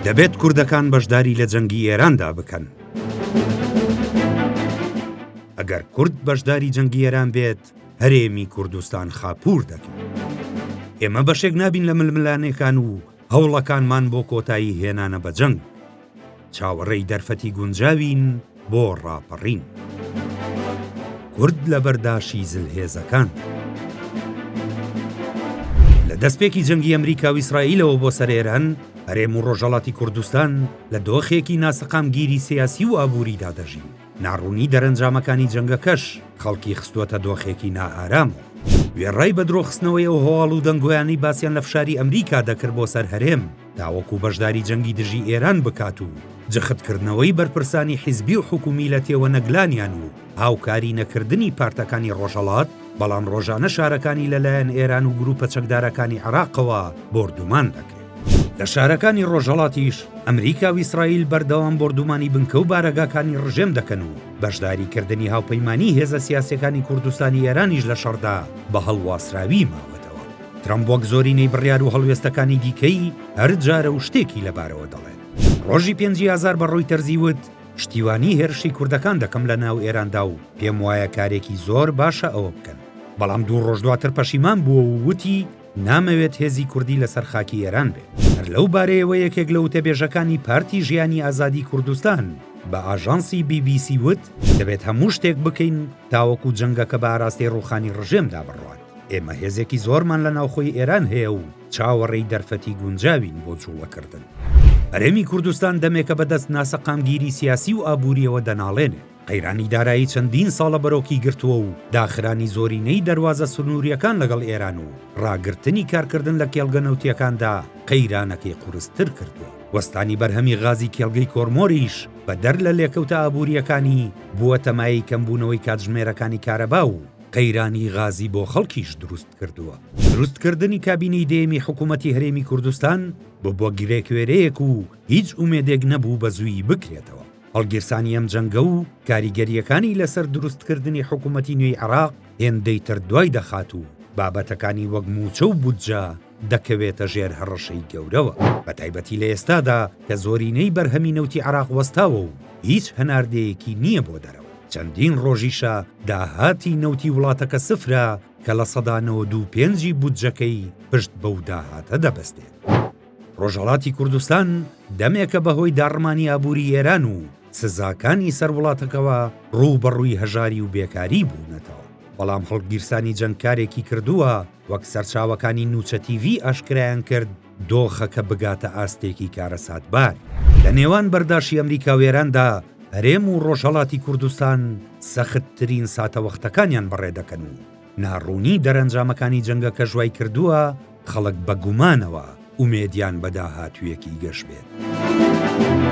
دەبێت کوردەکان بەشداری لە جەنگی ئێراندا بکەن. ئەگەر کورد بەشداری جەنگی ئێران بێت، هەرێمی کوردستان خاپوور دەکەن. ئێمە بەشێک نابین لە ململانەکان و هەوڵەکانمان بۆ کۆتایی هێنانە بە جەنگ. چاوەڕێی دەرفەتی گونجاوین بۆ ڕاپەڕین. کورد لە بەرداشی زلهێزەکان. لە دەستپێکی جەنگی ئەمریکا و ئیسرائیلەوە بۆ سەر ئێران، هەرێم و ڕۆژهەڵاتی کوردستان لە دۆخێکی ناسەقامگیری سیاسی و ئابووریدا دەژین. ناڕوونی دەرەنجامەکانی جەنگەکەش خەڵکی خستووەتە دۆخێکی نائارامەوە. وێڕای بە درۆخستنەوەی ئەو هەواڵ و دەنگۆیانی باسییان لە فشاری ئەمریکا دەکرد بۆ سەر هەرێم تاوەکو بەشداری جەنگی دژی ئێران بکات و جەختکردنەوەی بەرپرسانی حیزبی و حکومی لە تێوە نەگلانیان و هاوکاری نەکردنی پارتەکانی ڕۆژهەڵات، بەڵام ڕۆژانە شارەکانی لەلایەن ئێران و گروپە چەکدارەکانی عێراقەوە بردومان دەکرێت. لە شارەکانی ڕۆژهەڵاتیش ئەمریکا و ئیسرائیل بەردەوام بردومانی بنکە و بارەگاکانی ڕژێم دەکەن و بەشداریکردنی هاوپەیمانی هێزە سیاسیەکانی کوردستانی ئێرانیش لە شەڕدا بە هەڵواسراوی ماوەتەوە. ترەمپ وەک زۆرینەی بڕیار و هەڵوێستەکانی دیکەی هەر جارە و شتێکی لەبارەوە دەڵێت. ڕۆژی 5,000 بە ڕۆی تەرزیوت شتیوانی هێرشی کوردەکان دەکەم لە ناو ئێراندا و پێم وایە کارێکی زۆر باشە ئەوە بکەن. بەڵام 2 ڕۆژ دواتر پەشیمان بووە و وتی نامەوێت هێزی کوردی لەسەر خاکی ئێران بێت. هەر لەو بارەیەوە یەکێک لە وتەبێژەکانی پارتی ژیانی ئازادی کوردستان بە ئاژانسی BBC وت دەبێت هەموو شتێک بکەین تاوەکو جەنگەکە بە ئاراستی ڕووخانی ڕژێمدا بڕوات. ئێمە هێزێکی زۆرمان لە ناوخۆی ئێران هەیە و چاوەڕێی دەرفەتی گونجاوین بۆ جوڵەکردن. هەرێمی کوردستان دەمێکە بەدەست ناسەقامگیری سیاسی و ئابووریەوە دەناڵێنێ. قەیرانی دارایی چەندین ساڵە بەرۆکی گرتووە و داخرانی زۆرینەی دەواازە سنووریەکان لەگەڵ ئێران و ڕاگرتنی کارکردن لە کێڵگە نەوتیەکاندا قەیرانەکەی قورستر کردووە. وەستانی بەرهەمی غازی کێڵگەی کۆرمۆریش بە دەر لە لێکەوتە ئابووریەکانی بووە تەمایی کەمبوونەوەی کاتژمێرەکانی کارەبا و قەیرانی غازی بۆ خەڵکیش دروست کردووە. دروستکردنی کابینەی دێمی حکوومەتی هەرێمی کوردستان بۆ گرێکوێرەیەک و هیچ ئومێدێک نەبوو بە زووی بکرێتەوە. هەڵگیرسانی ئەم جەنگە و کاریگەریەکانی لەسەر دروستکردنی حکوومەتی نوێی عێراق هێندەی تر دوای دەخات و بابەتەکانی وەک موچە و بودجە دەکەوێتە ژێر هەڕەشەی گەورەوە. بە تایبەتی لە ئێستادا کە زۆرینەی بەرهەمی نەوتی عێراق وەستاوە و هیچ هەناردەیەکی نییە بۆ دەرەوە. چەندین ڕۆژیشە داهاتی نەوتی وڵاتەکە سفرە کە لە سەدا 95 بودجەکەی پشت بەو داهاتە دەبەستێت. ڕۆژهەڵاتی کوردستان دەمێکە بەهۆی داڕمانی ئابووری ئێران و سزاکانی سەر وڵاتەکەوە ڕووبەڕووی هەژاری و بێکاری بوونەتەوە. بەڵام هەڵگیرسانی جەنگکارێکی کردووە وەک سەرچاوەکانی نوچە TV ئاشکرایان کرد دۆخەکە بگاتە ئاستێکی کارەساتبار. لە نێوان بەرداشی ئەمریکا و ئێراندا هەرێم و ڕۆژهەڵاتی کوردستان سەختترین ساتەوەختەکانیان بەڕێ دەکەن و ناڕوونی دەرەنجامەکانی جەنگەکە ژوای کردووە خەڵک بە گومانەوە ئومێدیان بە داهاتوویەکی گەشت بێت.